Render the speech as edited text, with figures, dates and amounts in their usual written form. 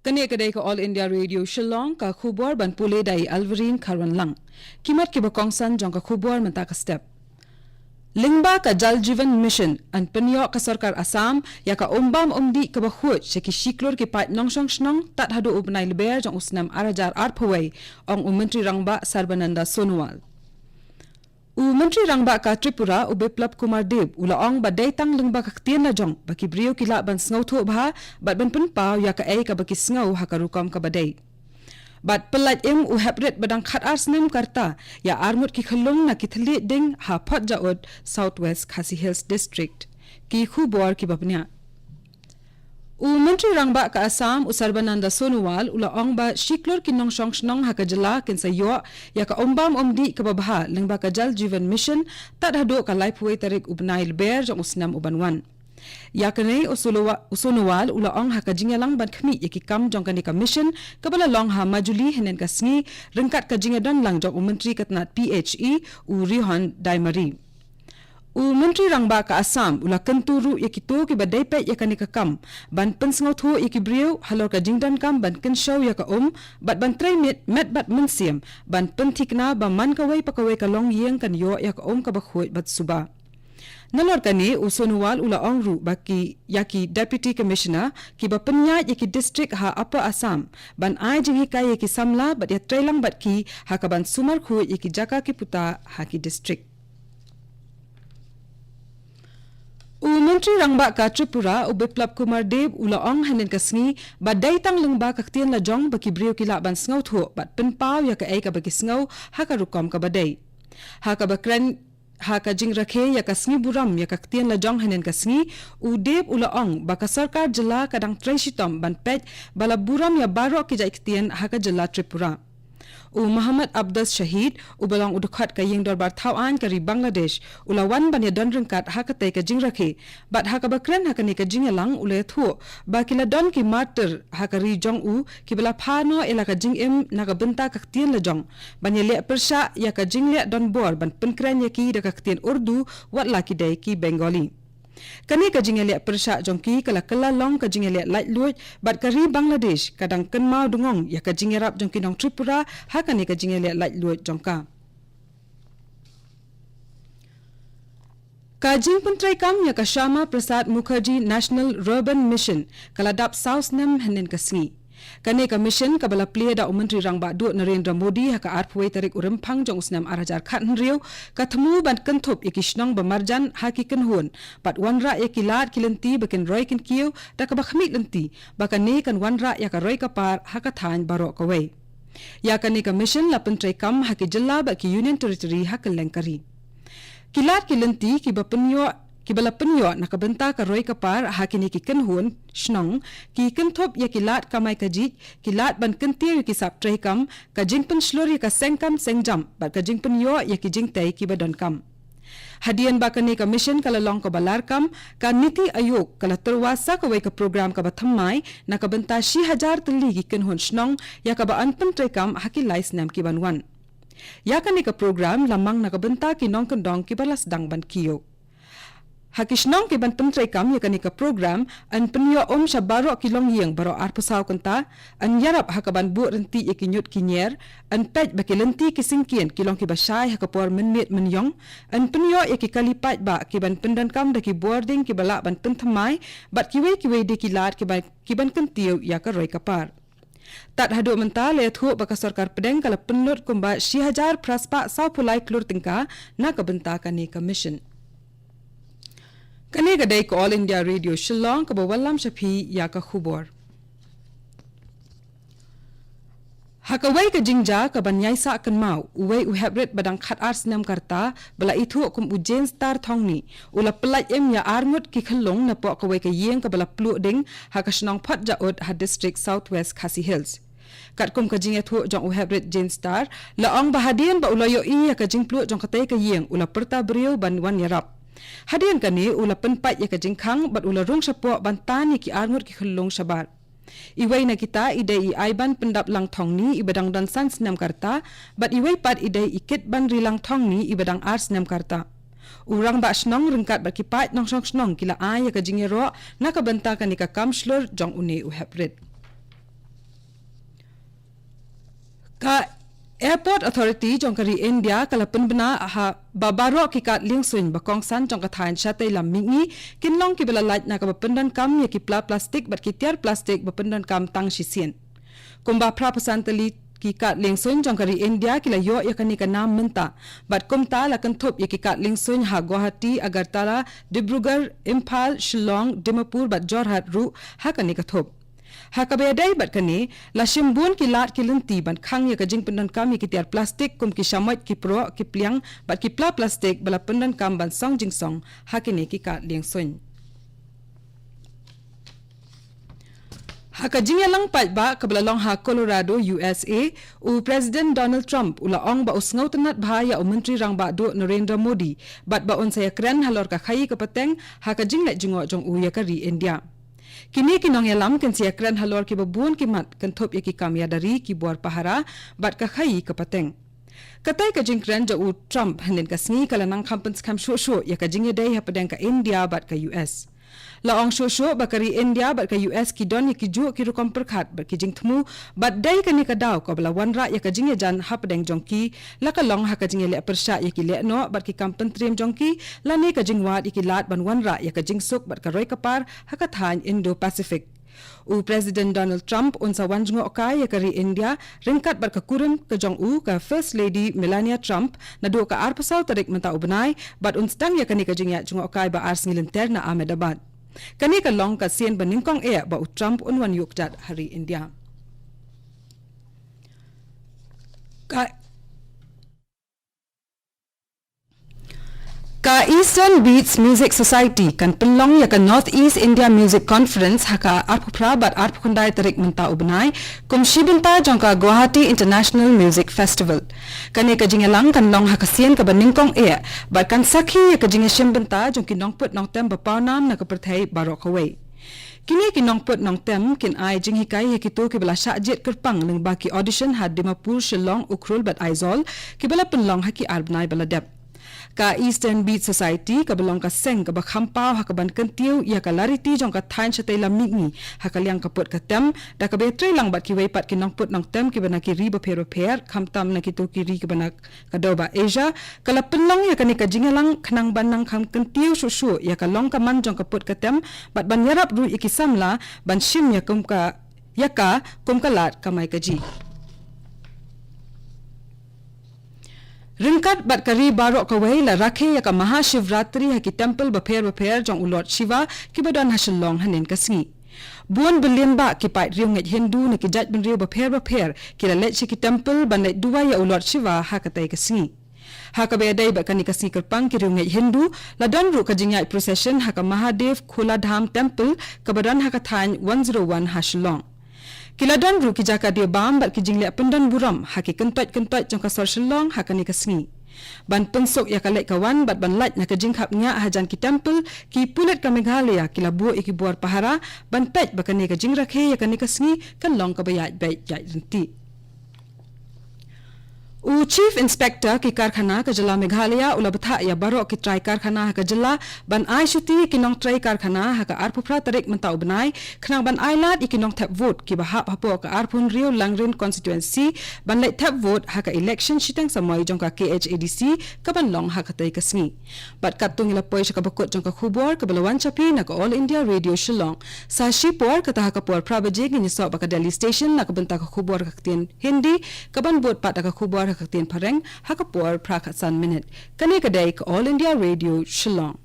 Kani kedai ke All India Radio Shillong ka khubor ban pule dai Alvarin Kharwan Lang. Kimat ke bakongsan jong ka khubor menta ka step. Lingba ka Jal Jeevan Mission an penyo ka sarkar Assam ya ka ombam omdi ka bahut seki shiklor ki pat nongsong snong tat hadu ubnai leber jong usnam arajar arphawai ong Menteri Rangba Sarbananda Sonowal. Menteri Rangba ka Tripura Biplab Kumar Deb ulaong badai tang lingba ka ktien na jong baki brio kila ban sngaw tho bha bat ban penpau ya ka ai ka baki sngaw ha ka rukam ka badai bat pelat hapret badang khat arsnem karta ya armut ki khalung na ki thli ding ha phat jaod Southwest Khasi Hills District ki khubor ki bapnya Menteri Rangba ka Assam Sarbananda Sonowal ulaong ba shiklor kinong shnong ha ka jala kin sayo ya ka ombam omdi ka babha lengba ka Jal Jeevan Mission tat hado ka lifeway tarik ubnail ber jong usnam ubanwan ya kanai Sonowal ulaong ha ka jingalang ban khmi yakikam jong ka ni ka mission ka bala long ha majuli henen ka sngi rengkat ka jingadan lang jong menteri katnat PHE Rihon Daimari Menteri Rangba ka Assam ula kenturu yakito ki badai pe yakani ka kam ban pensngaw tho yakibrio halor ka jingdan kam ban kenshaw ya ka bat ban trai met bat mensiam ban pentikna ba man ka wai pakawai ka long yeng kan yo ya ka ka bakhoi bat suba Nalor kani Sonowal ula ongru baki yaki Deputy Commissioner ki ba penya yaki district ha Upper Assam ban ai jingi kai yaki samla bat ya trailang bat ki ha ka ban sumar khu yaki jaka ki puta ha ki district Menteri Rangba ka Tripura Biplab Kumar Deb ulaong hanen kasngi badai tang lengba ka ktien la jong baki brio kila ban sngaw tho bat penpau ya ka ai ka baki sngaw ha ka rukom ka badai ha ka bakran ha ka jing rakhe ya ka sngi buram ya ka ktien la jong hanen kasngi Deb ulaong baka sarkar jala kadang traishitom ban pet bala buram ya baro ki jai ktien ha ka jala Tripura Muhammad Abdas Shahid balang udukhat ka ying dorbar thawan kari Bangladesh ulawan ban ya don rengkat ha ka tai ka jing rakhe bat ha ka bakran ha ka ni ka jingalang ule thu ba kila don ki martyr ha ka ri jong ki bala phano ela ka jing na ka benta ka ktien la jong ban ya le persha ya ka jing le don bor ban penkran ya ki da ka ktien Urdu wat la ki dai ki Bengali Kani ka jingele persha jongki kala long ka jingele light luit bat kari Bangladesh kadang kenmau dungong ya ka jingerap jongki nong Tripura ha kani ka jingele light luit jongka Kajing pentrai kam ya ka Shama Prasad Mukherjee National Urban Mission kaladap South Nam henen kasngi Kani ka mission ka bala plia da Menteri Rangba du Narendra Modi ha ka arpway tarik urempang jong usnam arajar khan riu ka thmu ban kanthop yakishnong bamarjan ha ki kanhun pat wanra yakilat kilenti bakin roy kin kiu da ka bakhmi lenti bakani kan wanra ya ka roy ka par ha ka than baro ka wei ya kani ka mission la pentrai kam ha ki jilla ba ki Union Territory ha ka lengkari kilat kilenti ki bapenyo Kibala penyo nakabenta ka roy kapar hakini ki kenhun shnong ki kenthop ya kilat kamai kajit kilat ban kentir ki sap trai kam ka jingpen shlor ya ka sengkam sengjam ba ka jingpen yo ya ki jingtai ki badon kam hadian ba kani ka mission kala long ka balar kam ka niti ayok kala terwasa ka wai ka program ka bathammai nakabenta 1000 tli ki kenhun shnong ya ka ba anpen trai kam hakilais nam ki banwan ya kani ka program lamang nakabenta ki nong kendong ki balas dang ban kiyo Hakishnong ke ban pentrai kam ya kani ka program an penyo shabaro kilong yeng baro arpusaw kanta an yarap hakaban bu renti ikinyut kinyer an pej bakilenti kisingkien kilong ki basay hakapor menmit menyong an penyo ikikalipat ba ki ban pendan kam daki boarding ki bala ban penthamai bat kiwe de kilat ki ban kentiw ya ka roy kapar Tat hadu menta le thu baka sarkar pedeng kala penlut kumba 1000 praspa saw pulai klur tingka na kabenta kani ka mission Kani gadai ko All India Radio Shillong ka bawalam shapi ya ka khubor. Hakawai ka jingja ka banyai sa kan mau uwei uhebret badang khat ars nam karta bala itu kum ujen star thongni ula pelaj ya arngut ki khalong na po kawai ka yeng ka bala plu ding hakashnong phat jaot ha district Southwest Khasi Hills. Kat kum ka jing ethu jong uhebret jen star la ong bahadian ba ulayo ya ka jing plu jong katai ka yeng ula perta brio ban wan yarap. Hadian kani ula penpat ya ka jingkhang bat ula rung sapo bantani ki arngut ki khulung sabar Iway na kita idai aiban pendap lang thong ni ibadang dansan senam karta, but iway pat idai ikit ban rilang thong ni ibadang art senam karta. Urang ba snong rengkat berkipat nong snong kila ay ka jingero nakabanta ka ni ka kamslor jong une uheprit. Ka Airport Authority jong kari India kala penbena ha babaro kikat lingsun bakong san jong kathain syatay lam mingi kinlong ki belalait na ka bapendan kam ya ki plastik bat ki tiar plastik bapendan kam tang sisien. Kumba prapasantali kikat lingsun jong kari India kila yo ya kani ka nam menta bat kumta la kanthop ya kikat lingsun ha Guwahati Agartala Dibrugarh Imphal Shillong Dimapur bat Jorhat ru ha kani ka thop. Hakabedai bat kani la shimbun ki lat ki lenti ban khang ya kajing pendan kam ki tiar plastik kum ki shamait ki pro ki pliang bat ki plastik bala pendan kam ban song jing song hakini ki kat liang sun hakajing ya lang pat ba kabalalong ha Colorado USA u President Donald Trump ulaong ba usngau tenat bahaya u menteri rang ba do Narendra Modi bat ba on saya kren halor ka khai ka pateng hakajing la jingo jong u ya kari India. Kini kinong yalam kan siya kran halor ki babun ki mat kan thop ya ki kamya dari ki buar pahara bat ka khai ka pateng. Katay ka jing kran ja u Trump hanin ka sngi kala nang kampens kam sho ya ka jing ya day ha padang ka India bat ka US. Laong sho ba kari India bat ka US ki don ya ki ju ki rukom perkhat bat ki jing thmu bat day ka ni ka daw ka bala wanra ya ka jing ya jan ha padang jongki la ka long ha ka jing ya le persha ya ki le no bat ki kampen trim jongki la ni ka jing wat ki lat ban wanra ya ka jing suk bat ka roi kapar ha ka than Indo-Pacific. U President Donald Trump unsa wanjngo kai ya kari India ringkat bar ka kurun ka jong u ka First Lady Melania Trump na do ka arpasaw tarik menta ubnai bat unstang ya kani ka jing ya jngo kai ba ars ngilenter na Ahmedabad. Kani ka long ka sien baningkong ba u Trump unwan yukjat hari India. Ka Eastern Beats Music Society kan penlong ya ka North East India Music Conference haka arpupra bat arpukundai tarik menta ubnai kum shibinta jong ka Guwahati International Music Festival. Kani ka jingelang kan long haka sien ka baningkong bat kan sakhi ya ka jinge shimbinta jong ki nong put nong tem bapawnam na ka perthai barok away. Kini ki nong put nong tem kin ai jing hikai ya kitu ki bala syajit kerpang ning baki audition had Dimapur Shillong Ukhrul bat Aizol ki bala penlong haki arbnai bala dep. Ka Eastern Beat Society ka belong ka seng ka bakhampaw ha ka ban kentiu ya ka lariti jong ka thain chatay lamigi ha ka liang ka put ka tem da ka betre lang bat ki way pat ki nong put nong tem ki bana ki ri ba pero khamtam na ki to ki ri ki bana ka doba Asia kala penlong ya ka ni ka jingelang khnang ban nang kham kentiu shu ya ka long ka man jong ka put ka tem bat ban yarap ru ikisamla ban shim ya kum ka lat kamai ka ji. Ringkat bat kari barok kawai la rakhe ya ka Mahashivratri ha ki temple bapher jong ulot Shiva ki badan ha Shillong hanin kasngi. Buan berlian ba ki pat riung nget Hindu na ki jat ben riu bapher ki la let ki temple ban let dua ya ulot Shiva ha katai kasngi. Ha ka bedai ba kani kasngi kerpang ki riung nget Hindu la don ru ka jingai procession ha ka Mahadev Khula Dham temple ka badan ha ka thain 101 ha Shillong. Kiladan ru ki jaka dia bam bat ki jingle pendan buram haki kentot jong ka sor Shillong hakani kasngi ban pensok ya kalek kawan bat ban lat na ka jingkhap nya hajan ki temple ki pulet ka Meghalaya kila bu iki buar pahara ban pet bakani ka jingrakhe ya kani kasngi kan long ka bayat bait jai renti. U Chief Inspector ki karkhana ka jala Meghalaya ula batha ya barok ki try karkhana ka jala ban ai shuti ki nong try karkhana ha ka arpupra tarik mentau benai khnang ban ai lat ki nong tap vote ki bahap hapo ka arpun riu langrin constituency ban let tap vote ha ka election shitang samoi jong ka KHADC ka ban long ha ka tai kasngi bat katung ila poi ka bakot jong ka khubor ka balawan chapi na ka All India Radio Shillong sa shipor ka ta ka por prabaje ni so ba ka Delhi station na ka banta ka khubor ka tin Hindi ka ban bot pat ka khubor kaktin pareng hakapor prakatsan minute kani kadai ka All India Radio Shillong.